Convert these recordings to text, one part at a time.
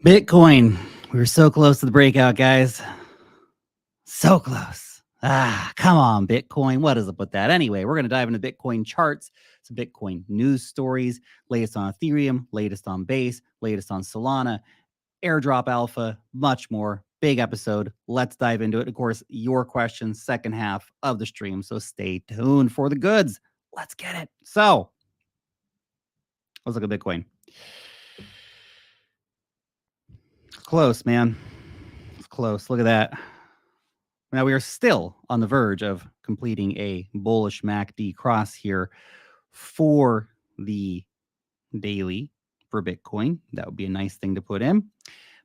Bitcoin. We were so close to the breakout, guys. So close. Come on, Bitcoin. What is up with that? Anyway, we're going to dive into Bitcoin charts, some Bitcoin news stories, latest on Ethereum, latest on Base, latest on Solana, airdrop alpha, much more. Big episode. Let's dive into it. Of course, your questions, second half of the stream. So stay tuned for the goods. Let's get it. So let's look at Bitcoin. Close, man. It's close. Look at that. Now we are still on the verge of completing a bullish MACD cross here for the daily for Bitcoin. That would be a nice thing to put in.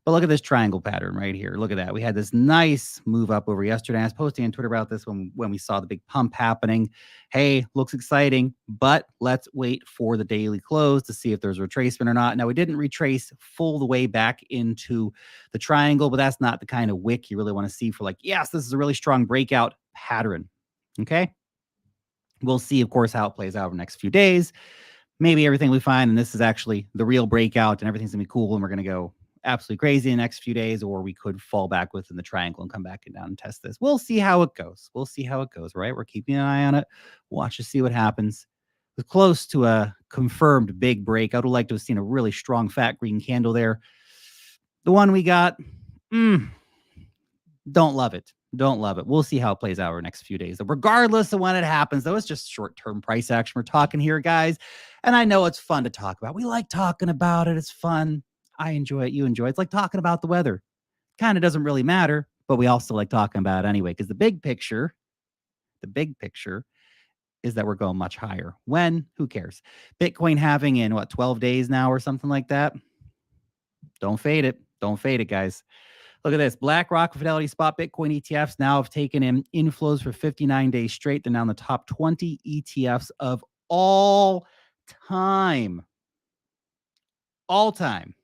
But look at this triangle pattern right here. Look at that. We had this nice move up over yesterday. I was posting on Twitter about this when we saw the big pump happening. Hey, looks exciting, but let's wait for the daily close to see if there's a retracement or not. Now, we didn't retrace full the way back into the triangle, but that's not the kind of wick you really want to see for like, yes, this is a really strong breakout pattern. Okay. We'll see, of course, how it plays out over the next few days. Maybe everything we find, and this is actually the real breakout and everything's going to be cool and we're going to go absolutely crazy in the next few days, or we could fall back within the triangle and come back and down and test this. We'll see how it goes. We'll see how it goes, right? We're keeping an eye on it. Watch to see what happens. We're close to a confirmed big break. I would like to have seen a really strong fat green candle there. The one we got, don't love it. Don't love it. We'll see how it plays out over the next few days. Regardless of when it happens, though, it's just short-term price action we're talking here, guys. And I know it's fun to talk about. We like talking about it. It's fun. I enjoy it. You enjoy it. It's like talking about the weather. Kind of doesn't really matter, but we also like talking about it anyway, because the big picture is that we're going much higher. When? Who cares? Bitcoin having in, 12 days now or something like that? Don't fade it. Don't fade it, guys. Look at this. BlackRock, Fidelity, Spot, Bitcoin ETFs now have taken in inflows for 59 days straight. They're now in the top 20 ETFs of all time. All time.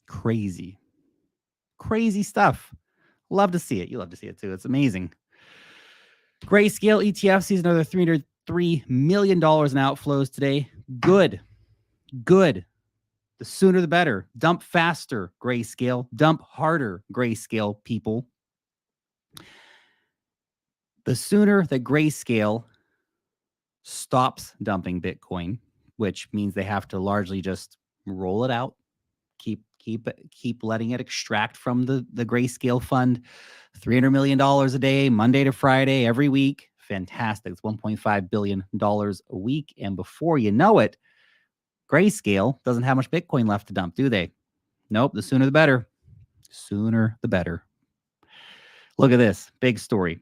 Crazy stuff. Love to see it. You love to see it too. It's amazing. Grayscale ETF sees another $303 million in outflows today. Good. The sooner the better. Dump faster, Grayscale. Dump harder, Grayscale people. The sooner that Grayscale stops dumping Bitcoin, which means they have to largely just roll it out, keep letting it extract from the Grayscale fund. $300 million a day, Monday to Friday, every week. Fantastic. It's $1.5 billion a week. And before you know it, Grayscale doesn't have much Bitcoin left to dump, do they? Nope. The sooner the better. Sooner the better. Look at this. Big story.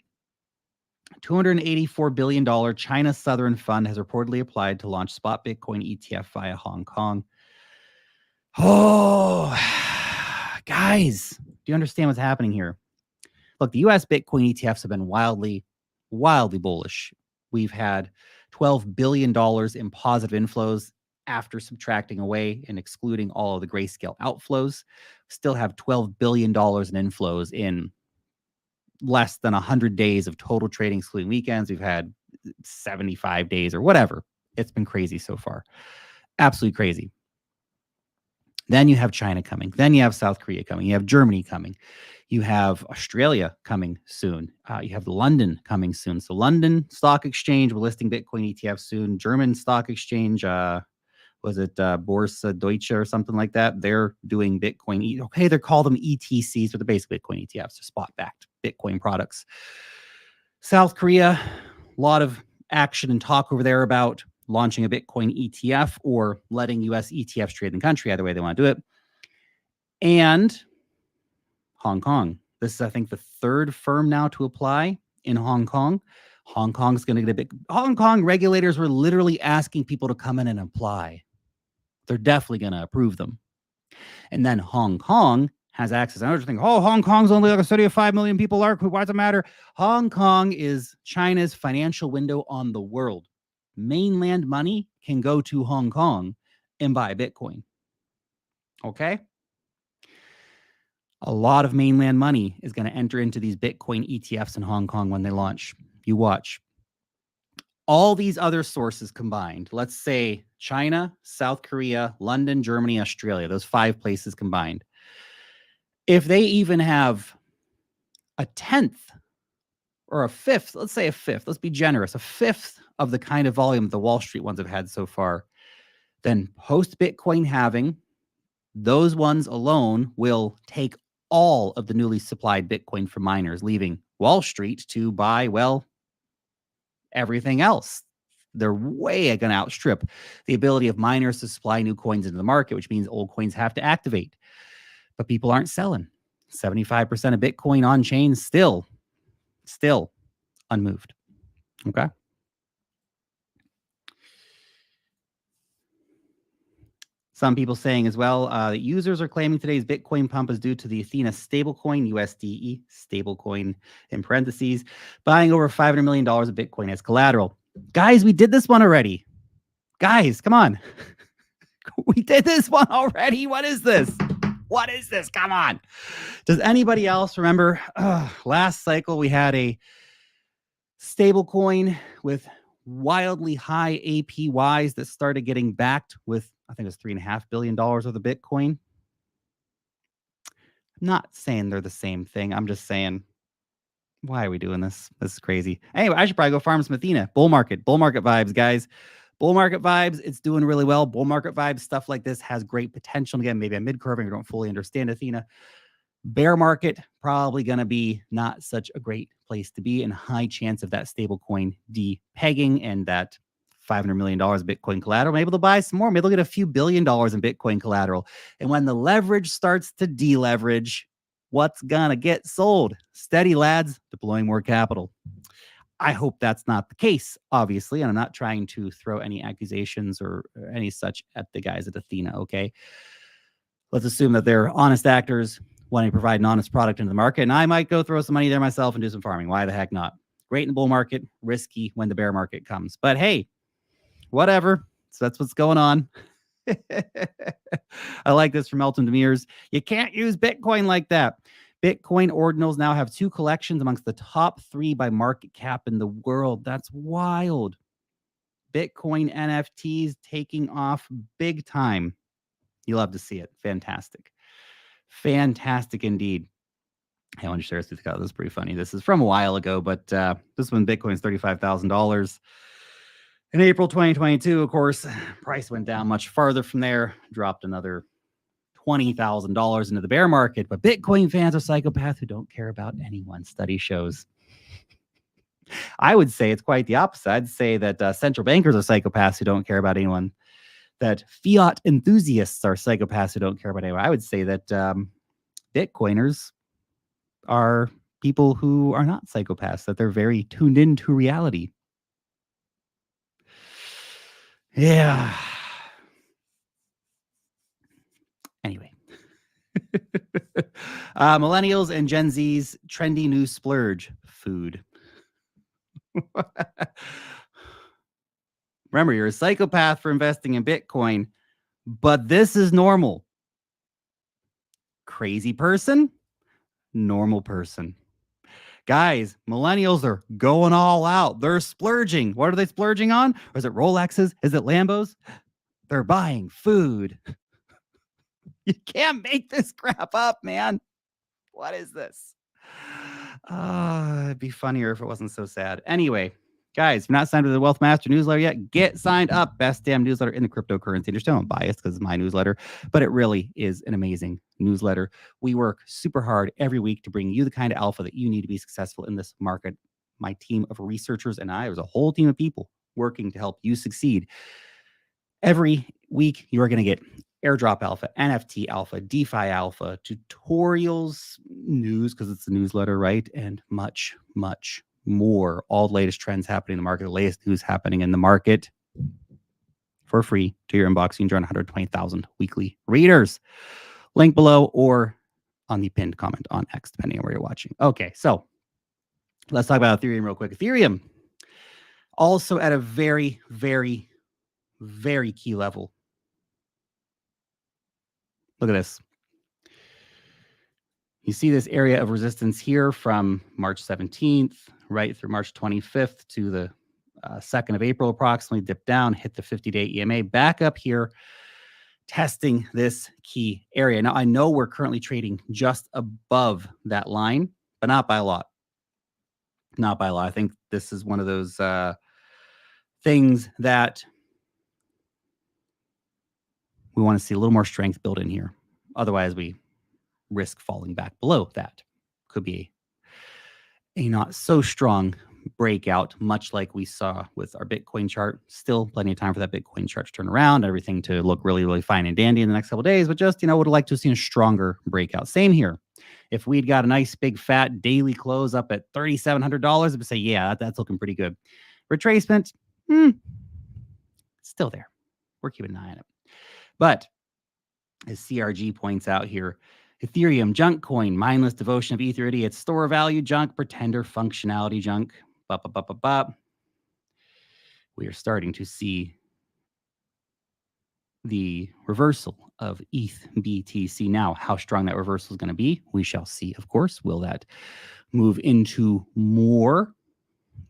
$284 billion China Southern Fund has reportedly applied to launch spot Bitcoin ETF via Hong Kong. Oh, guys, do you understand what's happening here? Look, the U.S. Bitcoin ETFs have been wildly bullish. We've had $12 billion in positive inflows after subtracting away and excluding all of the Grayscale outflows. Still have $12 billion in inflows in less than 100 days of total trading, excluding weekends. We've had 75 days or whatever. It's been crazy so far. Absolutely crazy. Then you have China coming. Then you have South Korea coming. You have Germany coming. You have Australia coming soon. You have London coming soon. So London Stock Exchange, we're listing Bitcoin ETF soon. German Stock Exchange, was it Börse Deutsche or something like that? They're doing Bitcoin. Okay, they're called them ETCs, but they're basically Bitcoin ETFs, spot-backed Bitcoin products. South Korea, a lot of action and talk over there about launching a Bitcoin ETF or letting U.S. ETFs trade in the country, either way they want to do it. And Hong Kong. This is, I think, the third firm now to apply in Hong Kong. Hong Kong's going to get a big... Hong Kong regulators were literally asking people to come in and apply. They're definitely going to approve them. And then Hong Kong has access. I don't think, Hong Kong's only like a city of 5 million people. Why does it matter? Hong Kong is China's financial window on the world. Mainland money can go to Hong Kong and buy Bitcoin. Okay? A lot of mainland money is going to enter into these Bitcoin ETFs in Hong Kong when they launch. You watch. all these other sources combined, let's say China, South Korea, London, Germany, Australia, those 5 places combined, if they even have a 10th or a 5th, let's say a 5th, let's be generous, a 5th of the kind of volume the Wall Street ones have had so far, then post-Bitcoin halving, those ones alone will take all of the newly supplied Bitcoin from miners, leaving Wall Street to buy, well, everything else. They're way going to outstrip the ability of miners to supply new coins into the market, which means old coins have to activate. But people aren't selling. 75% of Bitcoin on chain still unmoved. Okay. Some people saying as well that users are claiming today's Bitcoin pump is due to the Ethena stablecoin, USDE stablecoin in parentheses, buying over $500 million of Bitcoin as collateral. Guys, we did this one already. Guys, come on. We did this one already. What is this? What is this? Come on. Does anybody else remember last cycle we had a stablecoin with wildly high APYs that started getting backed with, I think it was $3.5 billion worth of Bitcoin. I'm not saying they're the same thing. I'm just saying, why are we doing this? This is crazy. Anyway, I should probably go farm some Ethena. Bull market vibes, guys. Bull market vibes. It's doing really well. Bull market vibes, stuff like this has great potential. Again, maybe I'm mid-curving. I don't fully understand Ethena. Bear market, probably going to be not such a great place to be, and high chance of that stablecoin de-pegging and that $500 million Bitcoin collateral. Maybe they'll buy some more. Maybe they'll get a few $1 billion in Bitcoin collateral. And when the leverage starts to deleverage, what's going to get sold? Steady, lads, deploying more capital. I hope that's not the case, obviously, and I'm not trying to throw any accusations or any such at the guys at Ethena, okay? Let's assume that they're honest actors wanting to provide an honest product into the market, and I might go throw some money there myself and do some farming. Why the heck not? Great in the bull market, risky when the bear market comes. But hey, whatever. So that's what's going on. I like this from Elton Demirs. You can't use Bitcoin like that. Bitcoin ordinals now have 2 collections amongst the top 3 by market cap in the world. That's wild. Bitcoin NFTs taking off big time. You love to see it. Fantastic. Fantastic indeed. I want to share this with you. This is pretty funny. This is from a while ago, but this one, Bitcoin's $35,000. In April 2022, of course, price went down much farther from there, dropped another $20,000 into the bear market. But Bitcoin fans are psychopaths who don't care about anyone, study shows. I would say it's quite the opposite. I'd say that central bankers are psychopaths who don't care about anyone, that fiat enthusiasts are psychopaths who don't care about anyone. I would say that Bitcoiners are people who are not psychopaths, that they're very tuned into reality. Yeah. Anyway. Millennials and Gen Z's trendy new splurge, food. Remember, you're a psychopath for investing in Bitcoin, but this is normal. Crazy person, normal person. Guys, millennials are going all out. They're splurging. What are they splurging on? Or is it Rolexes? Is it Lambos? They're buying food. You can't make this crap up, man. What is this? It'd be funnier if it wasn't so sad. Anyway, guys, if you're not signed to the Wealth Master newsletter yet, get signed up. Best damn newsletter in the cryptocurrency industry. I'm biased because it's my newsletter, but it really is an amazing newsletter. We work super hard every week to bring you the kind of alpha that you need to be successful in this market. My team of researchers and I, there's a whole team of people working to help you succeed. Every week, you are going to get airdrop alpha, NFT alpha, DeFi alpha, tutorials, news, because it's a newsletter, right? And much, much more. All the latest trends happening in the market, the latest news happening in the market for free to your inbox. You can join 120,000 weekly readers. Link below or on the pinned comment on X, depending on where you're watching. Okay, so let's talk about Ethereum real quick. Ethereum also at a very, very, very key level. Look at this. You see this area of resistance here from March 17th, right through March 25th to the 2nd of April, approximately dipped down, hit the 50-day EMA, back up here, testing this key area. Now, I know we're currently trading just above that line, but not by a lot. Not by a lot. I think this is one of those things that we want to see a little more strength built in here. Otherwise, we risk falling back below that. Could be a not so strong breakout, much like we saw with our Bitcoin chart. Still plenty of time for that Bitcoin chart to turn around, everything to look really, really fine and dandy in the next couple of days, but just, would have liked to have seen a stronger breakout. Same here. If we'd got a nice big fat daily close up at $3,700, I would say, yeah, that's looking pretty good. Retracement, still there. We're keeping an eye on it. But as CRG points out here, Ethereum, junk coin, mindless devotion of ether idiots, store value junk, pretender functionality junk. We are starting to see the reversal of ETH BTC. Now, how strong that reversal is going to be, we shall see, of course. Will that move into more?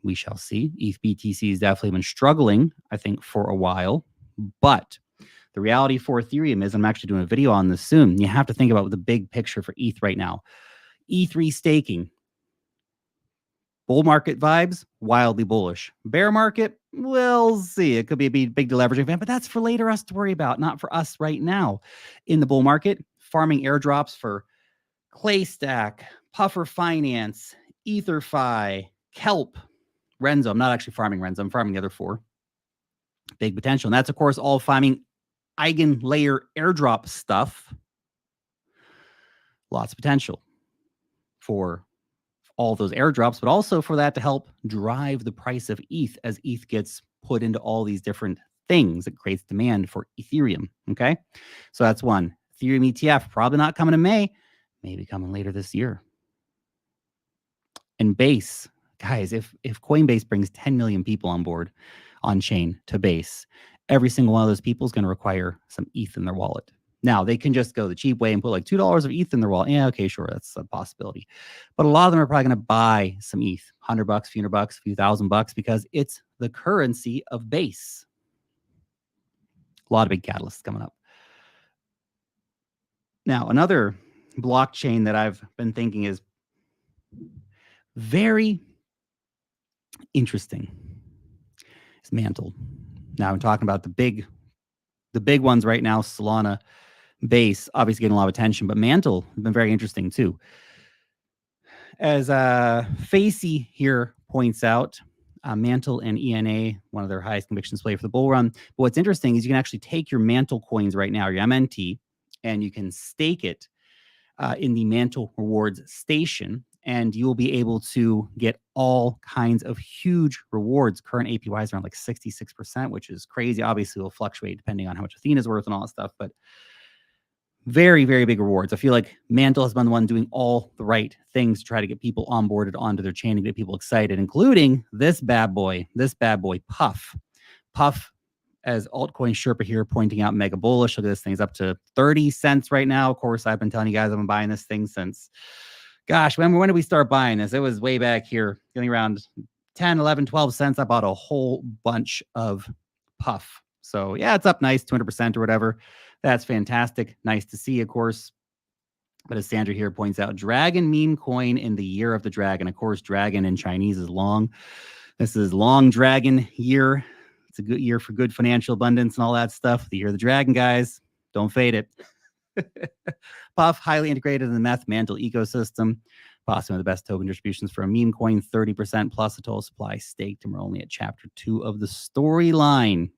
We shall see. ETH BTC has definitely been struggling, I think, for a while. But the reality for Ethereum is, I'm actually doing a video on this soon. You have to think about the big picture for ETH right now. E3 staking. Bull market vibes, wildly bullish. Bear market, we'll see. It could be a big deleveraging event, but that's for later us to worry about, not for us right now. In the bull market, farming airdrops for Claystack, Puffer Finance, EtherFi, Kelp, Renzo. I'm not actually farming Renzo. I'm farming the other 4. Big potential. And that's, of course, all farming eigenlayer airdrop stuff. Lots of potential for all those airdrops, but also for that to help drive the price of ETH as ETH gets put into all these different things. It creates demand for Ethereum. Okay. So that's one. Ethereum ETF, probably not coming in May, maybe coming later this year. And Base, guys, if Coinbase brings 10 million people on board on chain to Base, every single one of those people is going to require some ETH in their wallet. Now, they can just go the cheap way and put like $2 of ETH in their wallet. Yeah, okay, sure, that's a possibility. But a lot of them are probably going to buy some ETH, $100, a few $100, a few $1,000, because it's the currency of Base. A lot of big catalysts coming up. Now, another blockchain that I've been thinking is very interesting is Mantle. Now, I'm talking about the big ones right now, Solana, Base, obviously getting a lot of attention, but Mantle has been very interesting too. As Facey here points out, Mantle and ENA, one of their highest conviction display for the bull run. But what's interesting is you can actually take your Mantle coins right now, your MNT, and you can stake it in the Mantle Rewards station, and you will be able to get all kinds of huge rewards. Current APY is around like 66%, which is crazy. Obviously, it will fluctuate depending on how much Ethena is worth and all that stuff, but very, very big rewards. I feel like Mantle has been the one doing all the right things to try to get people onboarded onto their chain and get people excited, including this bad boy, Puff. Puff, as altcoin Sherpa here pointing out, mega bullish. Look at this thing's up to 30 cents right now. Of course, I've been telling you guys I've been buying this thing since, gosh, when did we start buying this? It was way back here, getting around 10, 11, 12 cents. I bought a whole bunch of Puff. So yeah, it's up nice, 200% or whatever. That's fantastic. Nice to see, of course. But as Sandra here points out, Dragon meme coin in the year of the dragon. Of course, dragon in Chinese is long. This is long dragon year. It's a good year for good financial abundance and all that stuff. The year of the dragon, guys. Don't fade it. Puff, highly integrated in the Meth Mantle ecosystem. Possibly one of the best token distributions for a meme coin, 30% plus the total supply staked. And we're only at chapter 2 of the storyline.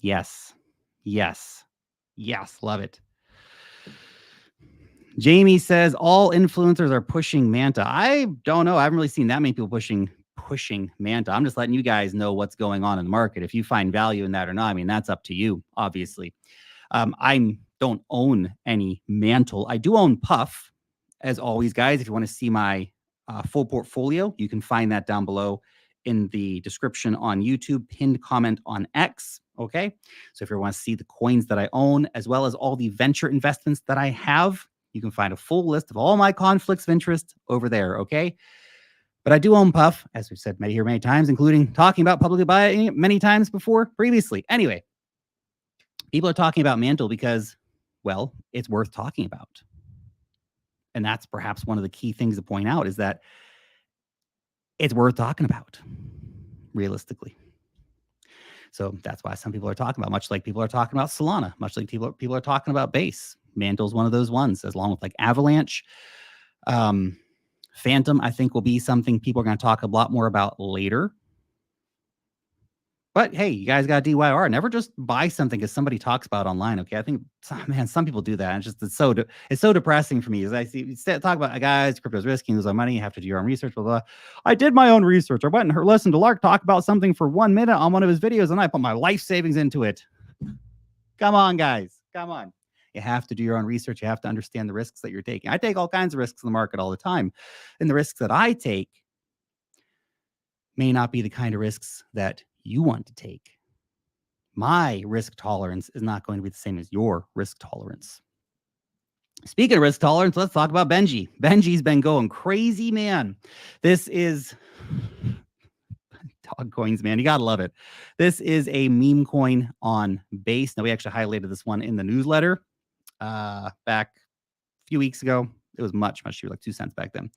Yes. Yes. Yes. Love it. Jamie says all influencers are pushing Manta. I don't know. I haven't really seen that many people pushing Manta. I'm just letting you guys know what's going on in the market. If you find value in that or not, I mean, that's up to you, obviously. I don't own any Mantle. I do own Puff. As always, guys, if you want to see my full portfolio, you can find that down below in the description on YouTube, pinned comment on X. Okay. So if you want to see the coins that I own, as well as all the venture investments that I have, you can find a full list of all my conflicts of interest over there. Okay. But I do own Puff, as we've said many times, including talking about publicly buying it many times before previously. Anyway, people are talking about Mantle because, well, it's worth talking about. And that's perhaps one of the key things to point out is that it's worth talking about, realistically. So that's why some people are talking about, much like people are talking about Solana, much like people are talking about Base. Mantle's one of those ones, as along with like Avalanche. Phantom, I think, will be something people are going to talk a lot more about later. But hey, you guys got DYR. Never just buy something because somebody talks about it online. Okay, I think, man, some people do that. It's so depressing for me. As I see talk about, guys, crypto's risky, lose my money. You have to do your own research. Blah blah. I did my own research. I went and listened to Lark talk about something for 1 minute on one of his videos, and I put my life savings into it. Come on, guys. Come on. You have to do your own research. You have to understand the risks that you're taking. I take all kinds of risks in the market all the time, and the risks that I take may not be the kind of risks that you want to take. My risk tolerance is not going to be the same as your risk tolerance. Speaking of risk tolerance, let's talk about Benji. Benji's been going crazy, man. This is dog coins, man. You gotta love it. This is a meme coin on Base. Now, we actually highlighted this one in the newsletter back a few weeks ago. It was much cheaper, like 2 cents back then.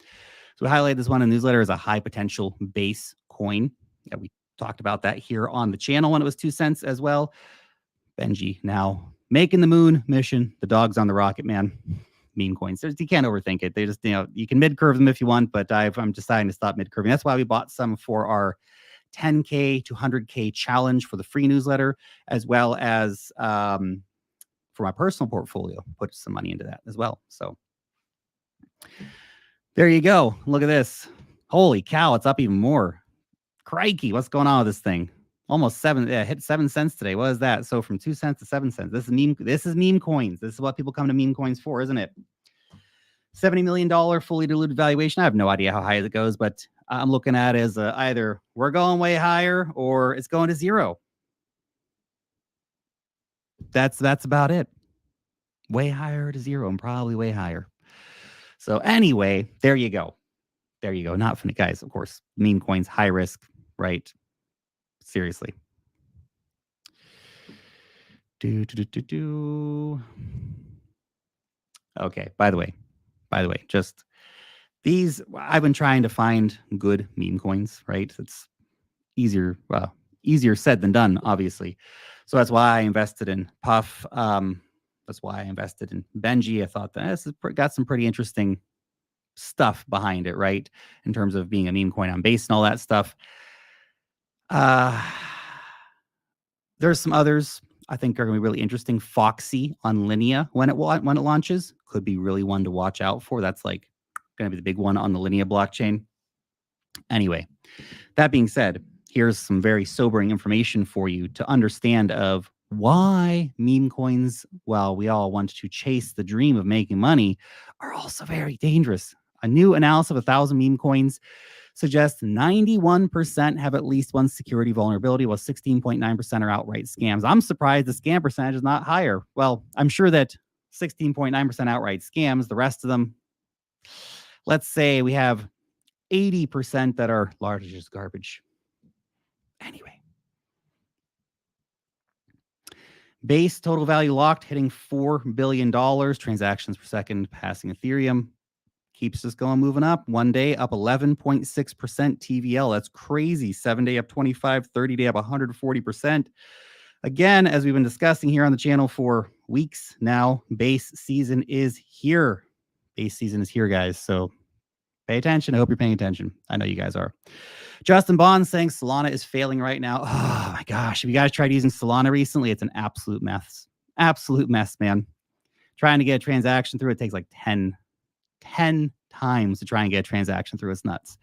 So we highlighted this one in the newsletter as a high potential Base coin. Yeah, we talked about that here on the channel when it was 2 cents as well. Benji now making the moon mission. The dog's on the rocket, man. Meme coins. You can't overthink it. They just, you can mid curve them if you want, but I'm deciding to stop mid curving. That's why we bought some for our 10K to 100K challenge for the free newsletter, as well as for my personal portfolio. Put some money into that as well. So there you go. Look at this. Holy cow, it's up even more. Crikey, what's going on with this thing? Almost hit 7 cents today. What is that? So from 2 cents to 7 cents. This is meme coins. This is what people come to meme coins for, isn't it? $70 million fully diluted valuation. I have no idea how high it goes, but I'm looking at it as either we're going way higher or it's going to zero. That's about it. Way higher to zero and probably way higher. So anyway, there you go. There you go. Not funny, guys. Of course, meme coins, high risk, right? Seriously. Okay. By the way, just these. I've been trying to find good meme coins. Right? It's easier said than done, obviously. So that's why I invested in Puff. That's why I invested in Benji. I thought that this has got some pretty interesting stuff behind it, right? In terms of being a meme coin on Base and all that stuff. There's some others I think are going to be really interesting. Foxy on Linea when it launches could be really one to watch out for. That's like going to be the big one on the Linea blockchain. Anyway, that being said, here's some very sobering information for you to understand of why meme coins, while we all want to chase the dream of making money, are also very dangerous. A new analysis of 1,000 meme coins suggests 91% have at least one security vulnerability, while 16.9% are outright scams. I'm surprised the scam percentage is not higher. Well, I'm sure that 16.9% outright scams, the rest of them, let's say we have 80% that are largely just garbage. Anyway. Base total value locked, hitting $4 billion. Transactions per second passing Ethereum. Keeps us going, moving up. 1 day up 11.6% TVL. That's crazy. 7 day up 25, 30 day up 140%. Again, as we've been discussing here on the channel for weeks now, base season is here. Base season is here, guys. So pay attention. I hope you're paying attention. I know you guys are. Justin Bond saying Solana is failing right now. Oh my gosh. Have you guys tried using Solana recently? It's an absolute mess. Absolute mess, man. Trying to get a transaction through, it takes like 10 times to try and get a transaction through. It's nuts.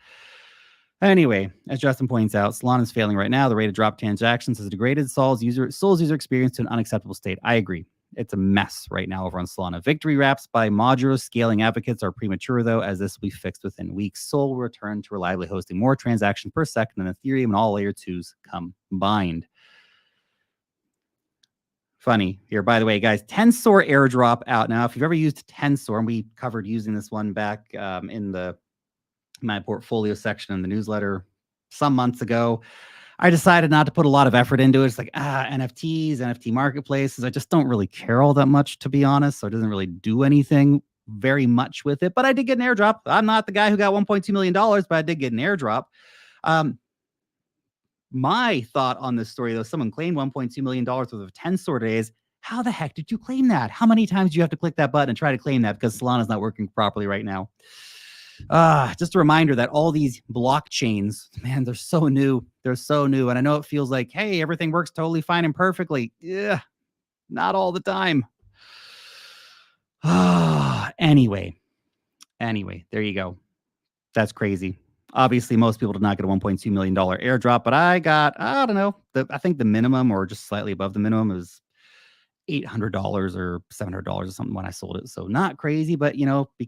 Anyway, as Justin points out, Solana is failing right now. The rate of drop transactions has degraded Sol's user experience to an unacceptable state. I agree. It's a mess right now over on Solana. Victory raps by modular scaling advocates are premature, though, as this will be fixed within weeks. Sol will return to reliably hosting more transactions per second than Ethereum and all layer 2s combined. Funny here, by the way, guys, Tensor airdrop out now. If you've ever used Tensor, and we covered using this one back in the my portfolio section in the newsletter some months ago. I decided not to put a lot of effort into it. It's like, NFTs, NFT marketplaces. I just don't really care all that much, to be honest. So it doesn't really do anything very much with it. But I did get an airdrop. I'm not the guy who got $1.2 million, but I did get an airdrop. My thought on this story, though, someone claimed $1.2 million worth of Tensor today is, how the heck did you claim that? How many times do you have to click that button and try to claim that because Solana's not working properly right now? Just a reminder that all these blockchains, man, they're so new. They're so new. And I know it feels like, hey, everything works totally fine and perfectly. Yeah, not all the time. Anyway, there you go. That's crazy. Obviously, most people did not get a $1.2 million airdrop, but I got, I don't know, I think the minimum or just slightly above the minimum is $800 or $700 or something when I sold it. So not crazy, but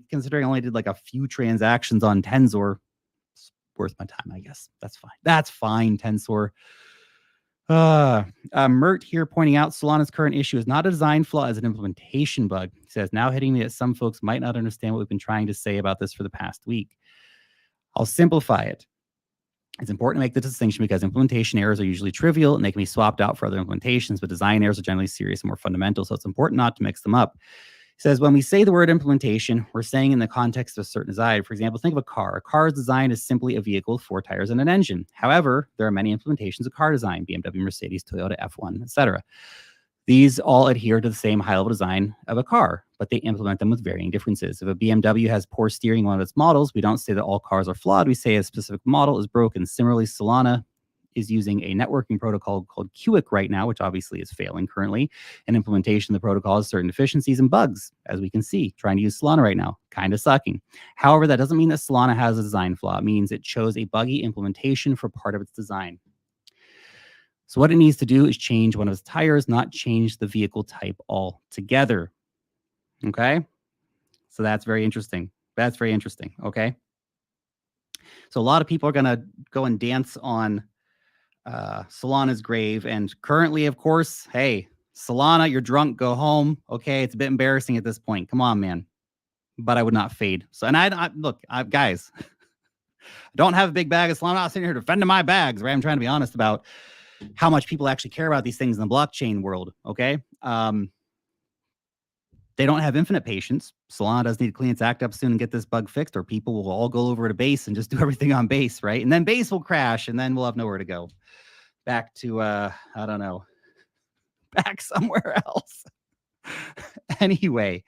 considering I only did like a few transactions on Tensor, it's worth my time, I guess. That's fine. That's fine, Tensor. Mert here pointing out Solana's current issue is not a design flaw as an implementation bug. He says, now hitting me that some folks might not understand what we've been trying to say about this for the past week. I'll simplify it. It's important to make the distinction because implementation errors are usually trivial and they can be swapped out for other implementations, but design errors are generally serious and more fundamental, so it's important not to mix them up. He says, when we say the word implementation, we're saying in the context of a certain design. For example, think of a car. A car's design is simply a vehicle with 4 tires and an engine. However, there are many implementations of car design, BMW, Mercedes, Toyota, F1, etc. These all adhere to the same high-level design of a car, but they implement them with varying differences. If a BMW has poor steering in one of its models, we don't say that all cars are flawed. We say a specific model is broken. Similarly, Solana is using a networking protocol called QIC right now, which obviously is failing currently. And implementation of the protocol has certain deficiencies and bugs, as we can see. Trying to use Solana right now, kind of sucking. However, that doesn't mean that Solana has a design flaw. It means it chose a buggy implementation for part of its design. So what it needs to do is change one of its tires, not change the vehicle type altogether. Okay? So that's very interesting. That's very interesting. Okay? So a lot of people are going to go and dance on Solana's grave. And currently, of course, hey, Solana, you're drunk, go home. Okay, it's a bit embarrassing at this point. Come on, man. But I would not fade. So, and I guys, I don't have a big bag of Solana. I'm not sitting here defending my bags, right? I'm trying to be honest about how much people actually care about these things in the blockchain world. Okay. They don't have infinite patience. Solana does need to clean its act up soon and get this bug fixed, or people will all go over to base and just do everything on base, right? And then base will crash, and then we'll have nowhere to go. Back to, I don't know, back somewhere else. Anyway,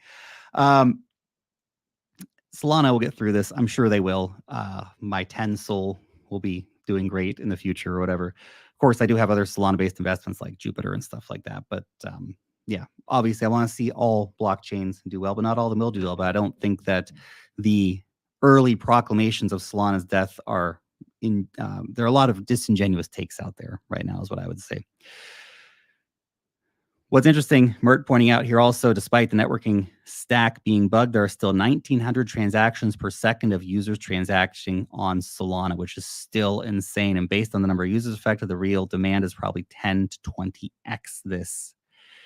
Solana will get through this. I'm sure they will. My Tensor will be doing great in the future or whatever. Of course, I do have other Solana-based investments like Jupiter and stuff like that. But yeah, obviously, I want to see all blockchains do well, but not all of them will do well. But I don't think that the early proclamations of Solana's death are in. There are a lot of disingenuous takes out there right now, is what I would say. What's interesting, Mert pointing out here also, despite the networking stack being bugged, there are still 1,900 transactions per second of users transacting on Solana, which is still insane. And based on the number of users affected, the real demand is probably 10 to 20x this.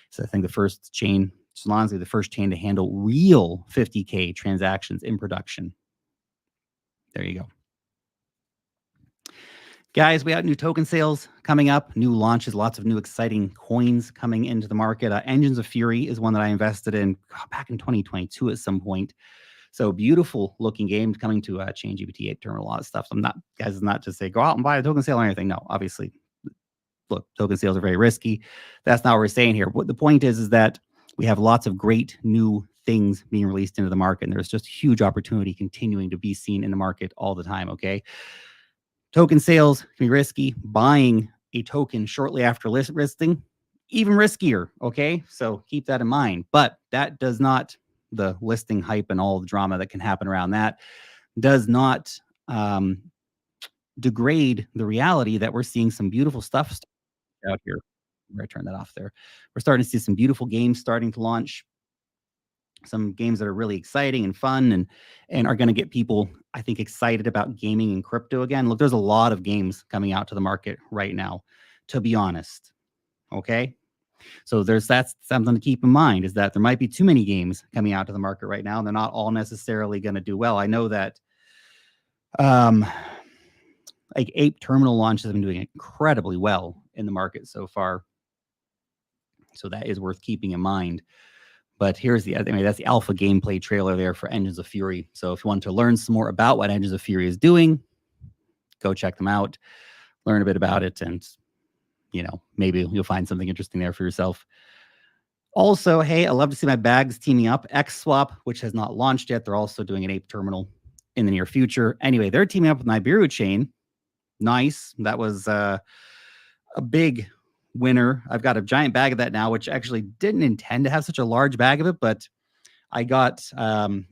So I think the first chain, Solana's the first chain to handle real 50K transactions in production. There you go. Guys, we have new token sales coming up, new launches, lots of new exciting coins coming into the market. Engines of Fury is one that I invested in back in 2022 at some point. So beautiful looking game coming to ChainGPT 8 terminal, a lot of stuff. So I'm not, guys, is not just say go out and buy a token sale or anything. No, obviously, look, token sales are very risky. That's not what we're saying here. What the point is that we have lots of great new things being released into the market, and there's just huge opportunity continuing to be seen in the market all the time, okay? Token sales can be risky. Buying a token shortly after listing, even riskier, okay? So keep that in mind. But that does not, the listing hype and all the drama that can happen around that, does not degrade the reality that we're seeing some beautiful stuff out here. Where I turn that off there. We're starting to see some beautiful games starting to launch. Some games that are really exciting and fun and are going to get people, I think, excited about gaming and crypto again. Look, there's a lot of games coming out to the market right now, to be honest. Okay. So that's something to keep in mind, is that there might be too many games coming out to the market right now, and they're not all necessarily going to do well. I know that Like Ape terminal launch has been doing incredibly well in the market so far. So that is worth keeping in mind. But here's the other, that's the alpha gameplay trailer there for Engines of Fury. So if you want to learn some more about what Engines of Fury is doing, go check them out, learn a bit about it, and maybe you'll find something interesting there for yourself. Also, hey, I love to see my bags teaming up. XSwap, which has not launched yet, they're also doing an Ape terminal in the near future. Anyway, they're teaming up with Nibiru Chain. Nice. That was a big winner. I've got a giant bag of that now, which actually didn't intend to have such a large bag of it, but I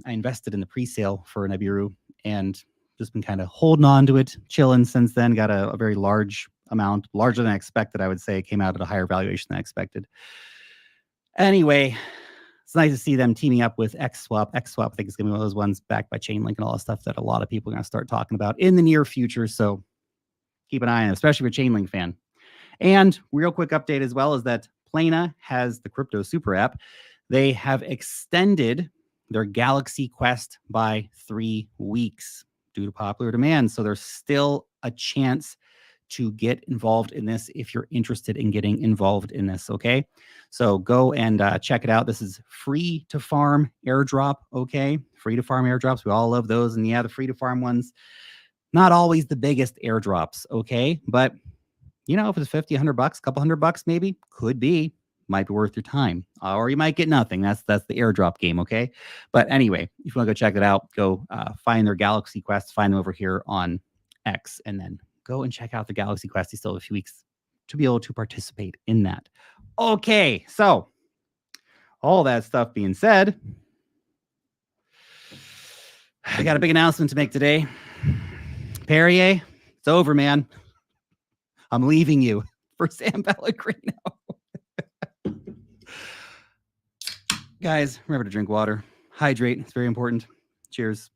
invested in the pre-sale for Nibiru and just been kind of holding on to it, chilling since then. Got a very large amount, larger than I expected, I would say. It came out at a higher valuation than I expected. Anyway, it's nice to see them teaming up with XSwap. XSwap, I think, is going to be one of those ones backed by Chainlink and all that stuff that a lot of people are going to start talking about in the near future. So keep an eye on it, especially if you're a Chainlink fan. And real quick update as well is that Plena has the crypto super app. They have extended their Galaxy Quest by 3 weeks due to popular demand. So there's still a chance to get involved in this if you're interested in getting involved in this, okay? So go and check it out. This is free to farm airdrop, okay? Free to farm airdrops. We all love those. And yeah, the free to farm ones, not always the biggest airdrops, okay? But, if it's 50, 100 bucks, a couple $100 maybe, could be, might be worth your time. Or you might get nothing. That's the airdrop game, okay? But anyway, if you want to go check it out, go find their Galaxy Quest, find them over here on X, and then go and check out the Galaxy Quest. You still have a few weeks to be able to participate in that. Okay, so all that stuff being said, I got a big announcement to make today. Perrier, it's over, man. I'm leaving you for San Pellegrino. Guys, remember to drink water. Hydrate. It's very important. Cheers.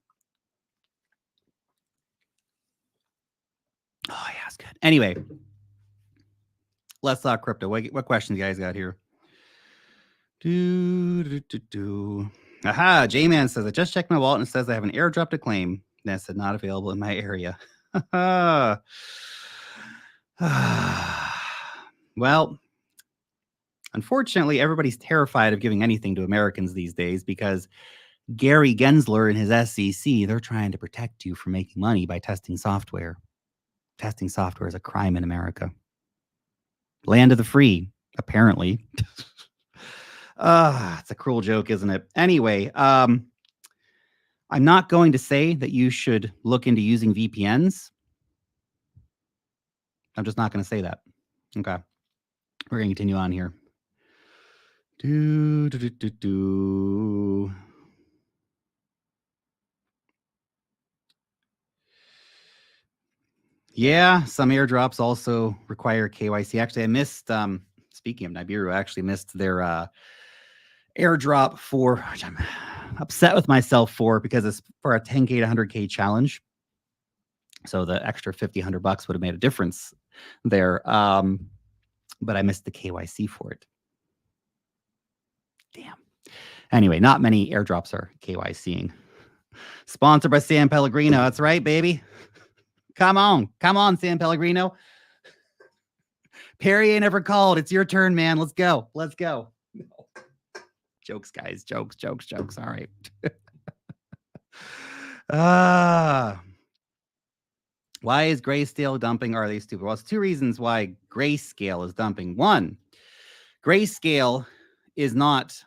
Oh, yeah, it's good. Anyway, let's talk crypto. What questions you guys got here? Aha, J-Man says, I just checked my wallet and it says I have an airdrop to claim. That said, not available in my area. Well, unfortunately, everybody's terrified of giving anything to Americans these days because Gary Gensler and his SEC, they're trying to protect you from making money by testing software. Testing software is a crime in America. Land of the free, apparently. It's a cruel joke, isn't it? Anyway, I'm not going to say that you should look into using VPNs. I'm just not going to say that. Okay. We're going to continue on here. Yeah, some airdrops also require KYC. Actually, I missed, speaking of Nibiru, I actually missed their airdrop which I'm upset with myself for because it's for a 10K to 100K challenge. So the extra 50, $100 would have made a difference there. But I missed the KYC for it. Damn. Anyway, not many airdrops are KYCing. Sponsored by San Pellegrino. That's right, baby. Come on, San Pellegrino. Perrier never called. It's your turn, man. Let's go. No. Jokes, guys. Jokes. All right. Why is Grayscale dumping? Are they stupid? Well, it's 2 reasons why Grayscale is dumping. 1, Grayscale is not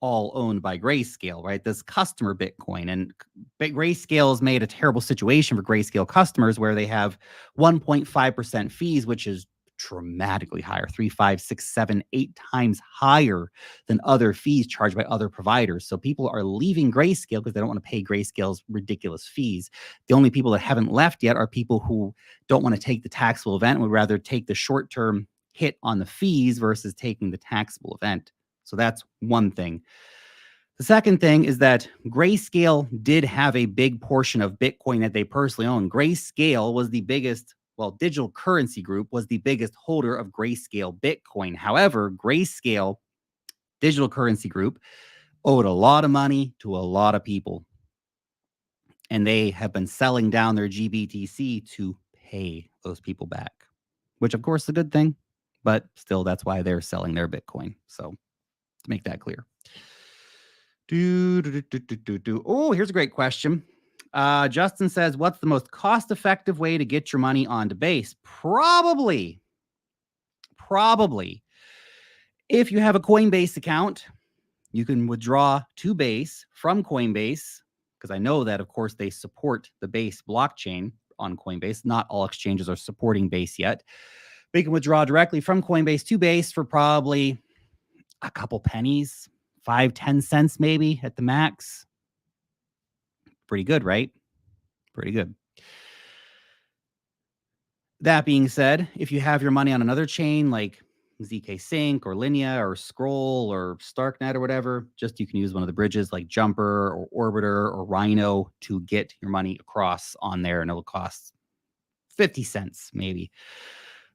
all owned by Grayscale, right? This customer Bitcoin, and Grayscale has made a terrible situation for Grayscale customers where they have 1.5% fees, which is dramatically higher, 3, 5, 6, 7, 8 times higher than other fees charged by other providers. So people are leaving Grayscale because they don't want to pay Grayscale's ridiculous fees. The only people that haven't left yet are people who don't want to take the taxable event and would rather take the short-term hit on the fees versus taking the taxable event. So that's one thing. The second thing is that Grayscale did have a big portion of Bitcoin that they personally own. Grayscale was the biggest, Digital Currency Group was the biggest holder of Grayscale Bitcoin. However, Grayscale Digital Currency Group owed a lot of money to a lot of people. And they have been selling down their GBTC to pay those people back, which of course is a good thing, but still that's why they're selling their Bitcoin. So to make that clear. Oh, here's a great question. Justin says, what's the most cost-effective way to get your money onto Base? Probably, if you have a Coinbase account, you can withdraw to Base from Coinbase, because I know that, of course, they support the Base blockchain on Coinbase. Not all exchanges are supporting Base yet. But you can withdraw directly from Coinbase to Base for probably a couple pennies, 5-10 cents maybe at the max. Pretty good, right? Pretty good. That being said, if you have your money on another chain like ZK Sync or Linea or Scroll or Starknet or whatever, just you can use one of the bridges like Jumper or Orbiter or Rhino to get your money across on there, and it'll cost 50 cents maybe.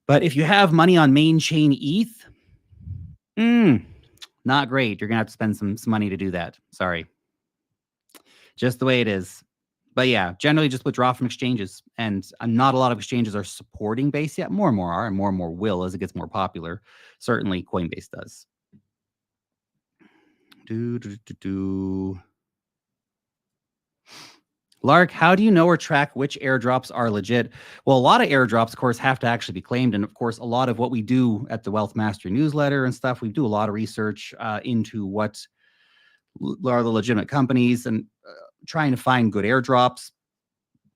But if you have money on main chain ETH, not great. You're gonna have to spend some money to do that. Sorry. Just the way it is. But yeah, generally just withdraw from exchanges. And not a lot of exchanges are supporting Base yet. More and more are, and more will as it gets more popular. Certainly Coinbase does. Lark, how do you know or track which airdrops are legit? Well, a lot of airdrops, of course, have to actually be claimed. And of course, a lot of what we do at the Wealth Mastery newsletter and stuff, we do a lot of research into what are the legitimate companies and trying to find good airdrops.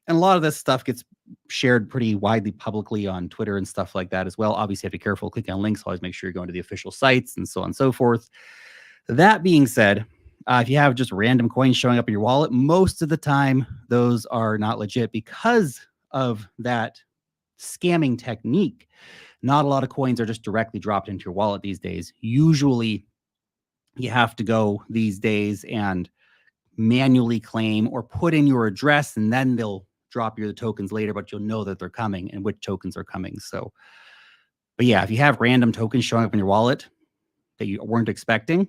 And a lot of this stuff gets shared pretty widely publicly on Twitter and stuff like that as well. Obviously, you have to be careful clicking on links. Always make sure you're going to the official sites and so on and so forth. That being said, if you have just random coins showing up in your wallet, most of the time, those are not legit because of that scamming technique. Not a lot of coins are just directly dropped into your wallet these days. Usually, you have to go these days and manually claim or put in your address, and then they'll drop you the tokens later, but you'll know that they're coming and which tokens are coming. So, but yeah, if you have random tokens showing up in your wallet that you weren't expecting,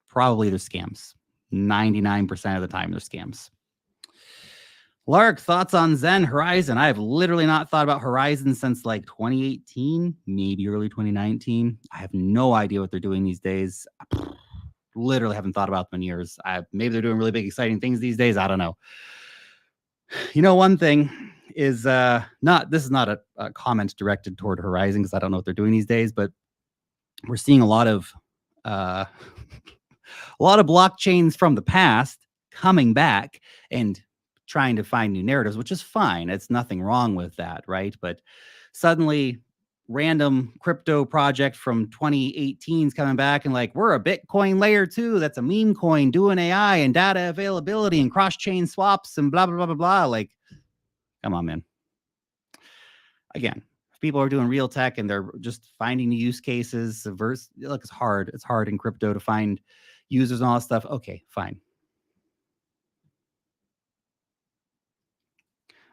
probably they're scams. 99% of the time, they're scams. Lark, thoughts on Zen Horizon? I have literally not thought about Horizon since like 2018, maybe early 2019. I have no idea what they're doing these days. Literally haven't thought about them in years. Maybe they're doing really big, exciting things these days. I don't know. You know, one thing is this is not a comment directed toward Horizon because I don't know what they're doing these days, but we're seeing a lot of blockchains from the past coming back and trying to find new narratives, which is fine. It's nothing wrong with that, right? But suddenly random crypto project from 2018 is coming back and like, we're a Bitcoin layer 2 that's a meme coin doing AI and data availability and cross-chain swaps and blah, blah, blah, blah, blah. Like, come on, man. Again, if people are doing real tech and they're just finding the use cases, look, it's hard. It's hard in crypto to find users and all that stuff. Okay, fine.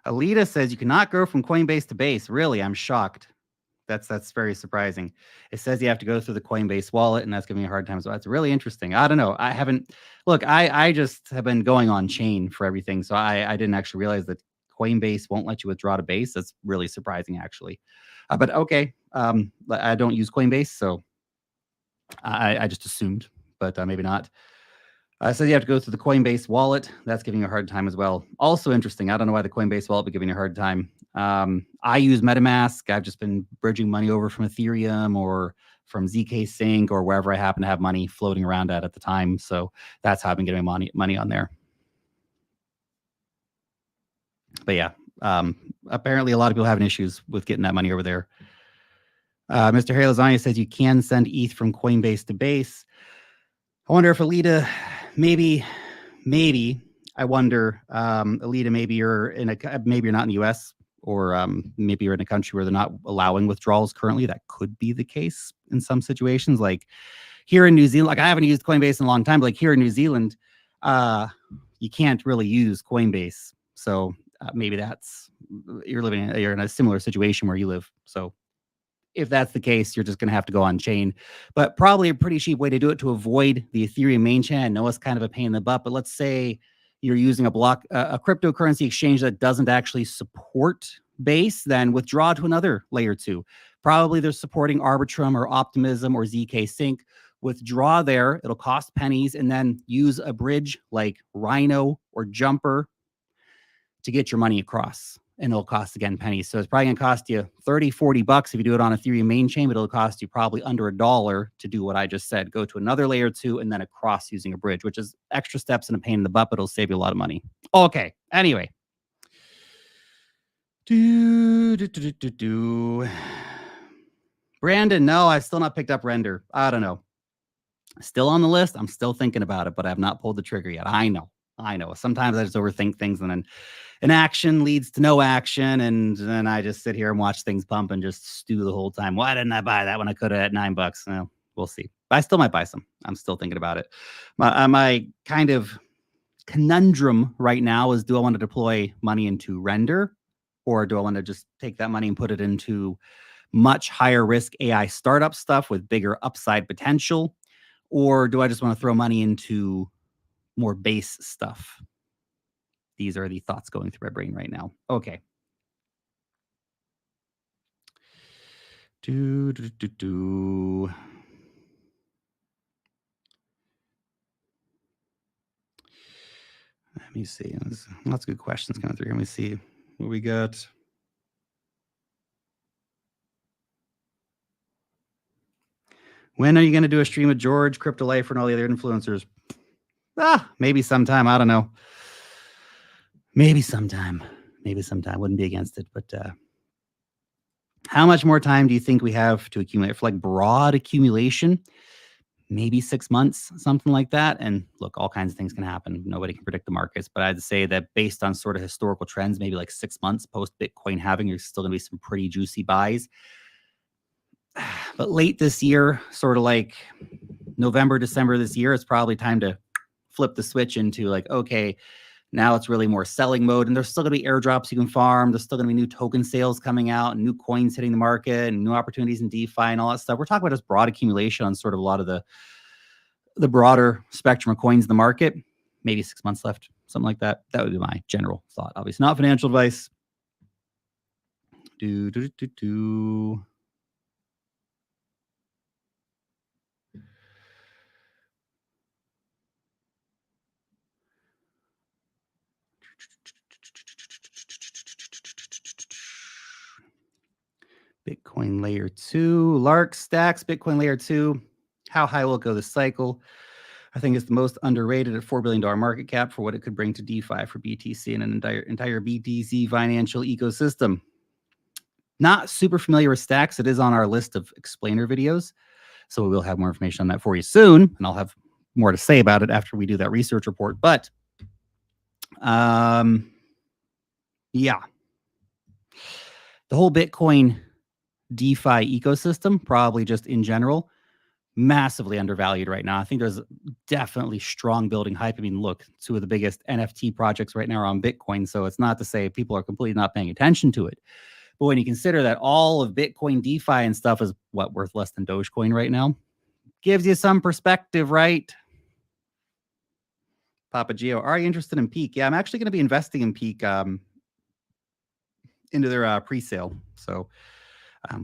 Alita says you cannot go from Coinbase to Base. Really, I'm shocked. That's very surprising. It says you have to go through the Coinbase wallet, and that's giving me a hard time. So that's really interesting. I don't know. I haven't look. I just have been going on chain for everything, so I didn't actually realize that Coinbase won't let you withdraw to Base. That's really surprising, actually. But okay, I don't use Coinbase, so I just assumed, but maybe not. So you have to go through the Coinbase wallet. That's giving you a hard time as well. Also interesting. I don't know why the Coinbase wallet be giving you a hard time. I use MetaMask. I've just been bridging money over from Ethereum or from ZK Sync or wherever I happen to have money floating around at the time. So that's how I've been getting money on there. But yeah, apparently a lot of people having issues with getting that money over there. Mr. Harry Lasagna says you can send ETH from Coinbase to Base. I wonder if Alita, maybe, I wonder, Alita, maybe you're not in the US, or maybe you're in a country where they're not allowing withdrawals currently. That could be the case in some situations. Like here in New Zealand, like I haven't used Coinbase in a long time, but like here in New Zealand, you can't really use Coinbase. So maybe you're in a similar situation where you live. So if that's the case, you're just going to have to go on chain, but probably a pretty cheap way to do it to avoid the Ethereum main chain. I know it's kind of a pain in the butt, but let's say you're using a cryptocurrency exchange that doesn't actually support Base, then withdraw to another layer 2. Probably they're supporting Arbitrum or Optimism or ZK Sync. Withdraw there, it'll cost pennies, and then use a bridge like Rhino or Jumper to get your money across. And it'll cost, again, pennies. So it's probably going to cost you $30, $40 if you do it on Ethereum main chain, but it'll cost you probably under $1 to do what I just said. Go to another layer 2 and then across using a bridge, which is extra steps and a pain in the butt, but it'll save you a lot of money. Okay, anyway. Brandon, no, I've still not picked up Render. I don't know. Still on the list. I'm still thinking about it, but I have not pulled the trigger yet. I know. Sometimes I just overthink things, and then an action leads to no action, and then I just sit here and watch things pump and just stew the whole time. Why didn't I buy that when I could have at $9? Well, we'll see. But I still might buy some. I'm still thinking about it. My kind of conundrum right now is, do I want to deploy money into Render, or do I want to just take that money and put it into much higher risk AI startup stuff with bigger upside potential? Or do I just want to throw money into more base stuff? These are the thoughts going through my brain right now. Okay. Let me see. There's lots of good questions coming through. Let me see what we got. When are you going to do a stream with George, Crypto Life, and all the other influencers? Maybe sometime. I don't know. Maybe sometime. Wouldn't be against it. But how much more time do you think we have to accumulate? For like broad accumulation, maybe 6 months, something like that. And look, all kinds of things can happen. Nobody can predict the markets. But I'd say that based on sort of historical trends, maybe like 6 months post Bitcoin halving, there's still going to be some pretty juicy buys. But late this year, sort of like November, December this year, it's probably time to flip the switch into like, okay, now it's really more selling mode. And there's still going to be airdrops you can farm. There's still going to be new token sales coming out and new coins hitting the market and new opportunities in DeFi and all that stuff. We're talking about just broad accumulation on sort of a lot of the broader spectrum of coins in the market. Maybe 6 months left, something like that. That would be my general thought. Obviously not financial advice. Bitcoin layer 2, Lark stacks, Bitcoin layer 2. How high will it go this cycle? I think it's the most underrated at $4 billion market cap for what it could bring to DeFi for BTC and an entire BTC financial ecosystem. Not super familiar with stacks. It is on our list of explainer videos. So we will have more information on that for you soon. And I'll have more to say about it after we do that research report. But yeah, the whole Bitcoin DeFi ecosystem, probably just in general, massively undervalued right now. I think there's definitely strong building hype. I mean, look, 2 of the biggest NFT projects right now are on Bitcoin. So it's not to say people are completely not paying attention to it. But when you consider that all of Bitcoin DeFi and stuff is worth less than Dogecoin right now, gives you some perspective, right? Papa Gio, are you interested in Peak? Yeah, I'm actually going to be investing in Peak into their pre-sale. So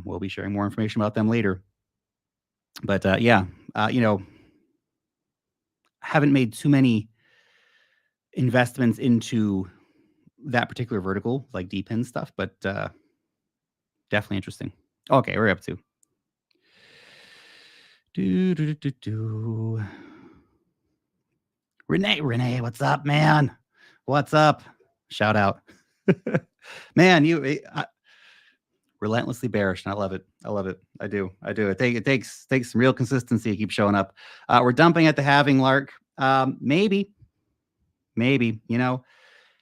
we'll be sharing more information about them later. But yeah, haven't made too many investments into that particular vertical, like DePIN stuff, but definitely interesting. Okay, we're up to. Renee, what's up, man? What's up? Shout out. Man, you relentlessly bearish, and I love it. I do. It takes some real consistency to keep showing up. We're dumping at the halving, Lark. Maybe,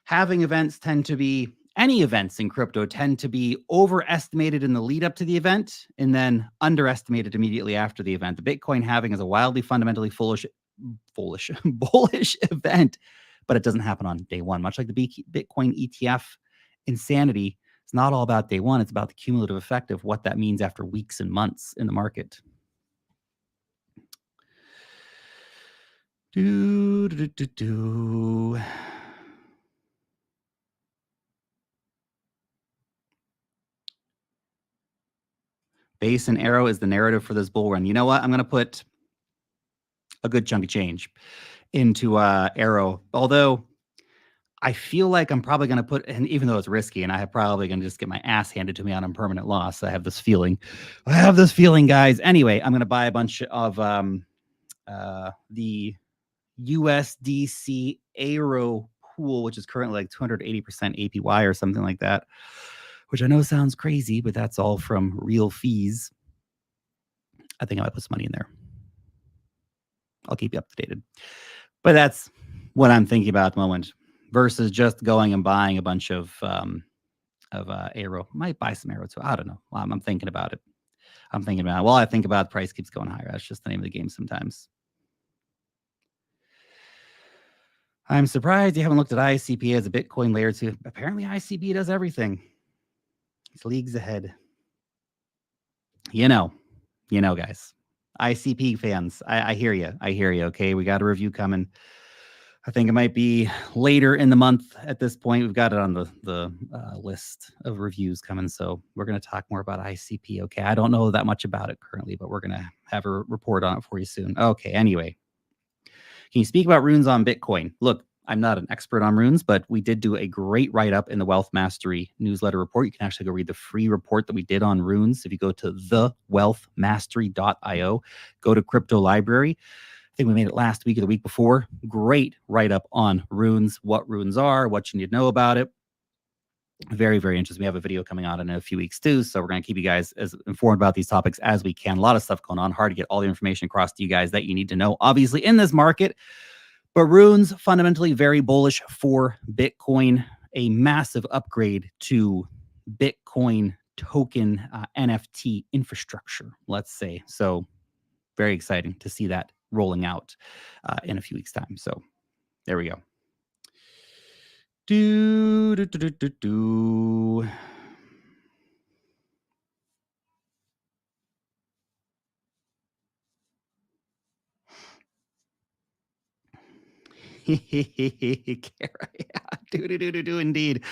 halving events tend to be, any events in crypto tend to be overestimated in the lead up to the event and then underestimated immediately after the event. The Bitcoin halving is a wildly fundamentally bullish event, but it doesn't happen on day one. Much like the Bitcoin ETF insanity, it's not all about day one. It's about the cumulative effect of what that means after weeks and months in the market. Base and arrow is the narrative for this bull run. You know what? I'm going to put a good chunk of change into arrow. Although I feel like I'm probably going to put, and even though it's risky, and I probably going to just get my ass handed to me on permanent loss. I have this feeling, guys. Anyway, I'm going to buy a bunch of the USDC Aero pool, which is currently like 280% APY or something like that, which I know sounds crazy, but that's all from real fees. I think I might put some money in there. I'll keep you up to date. But that's what I'm thinking about at the moment versus just going and buying a bunch of Aero. Might buy some Aero too. I don't know. I'm thinking about it. Well, I think about the price keeps going higher. That's just the name of the game sometimes. I'm surprised you haven't looked at ICP as a Bitcoin layer 2. Apparently ICP does everything. It's leagues ahead. You know, guys. ICP fans, I hear you. Okay, we got a review coming. I think it might be later in the month at this point. We've got it on the list of reviews coming. So we're going to talk more about ICP. Okay, I don't know that much about it currently, but we're going to have a report on it for you soon. Okay, anyway. Can you speak about runes on Bitcoin? Look, I'm not an expert on runes, but we did do a great write-up in the Wealth Mastery newsletter report. You can actually go read the free report that we did on runes. If you go to thewealthmastery.io, go to Crypto Library. I think we made it last week or the week before. Great write-up on runes, what runes are, what you need to know about it. Very, very interesting. We have a video coming out in a few weeks too, so we're going to keep you guys as informed about these topics as we can. A lot of stuff going on. Hard to get all the information across to you guys that you need to know, obviously, in this market. But runes, fundamentally very bullish for Bitcoin. A massive upgrade to Bitcoin token NFT infrastructure, let's say. So very exciting to see that rolling out in a few weeks' time. So there we go. Indeed.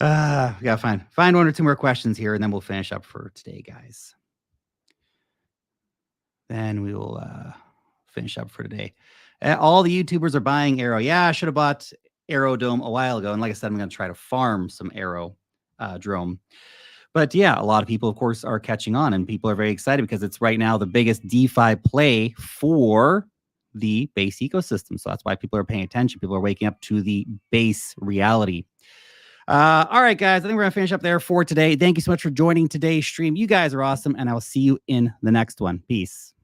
Yeah, fine. Find one or two more questions here, and then we'll finish up for today, guys. Then we will finish up for today. All the YouTubers are buying Arrow. Yeah, I should have bought Arrow Dome a while ago. And like I said, I'm going to try to farm some Arrow Drome. But yeah, a lot of people, of course, are catching on, and people are very excited because it's right now the biggest DeFi play for the base ecosystem. So that's why people are paying attention. People are waking up to the base reality. All right, guys, I think we're going to finish up there for today. Thank you so much for joining today's stream. You guys are awesome, and I will see you in the next one. Peace.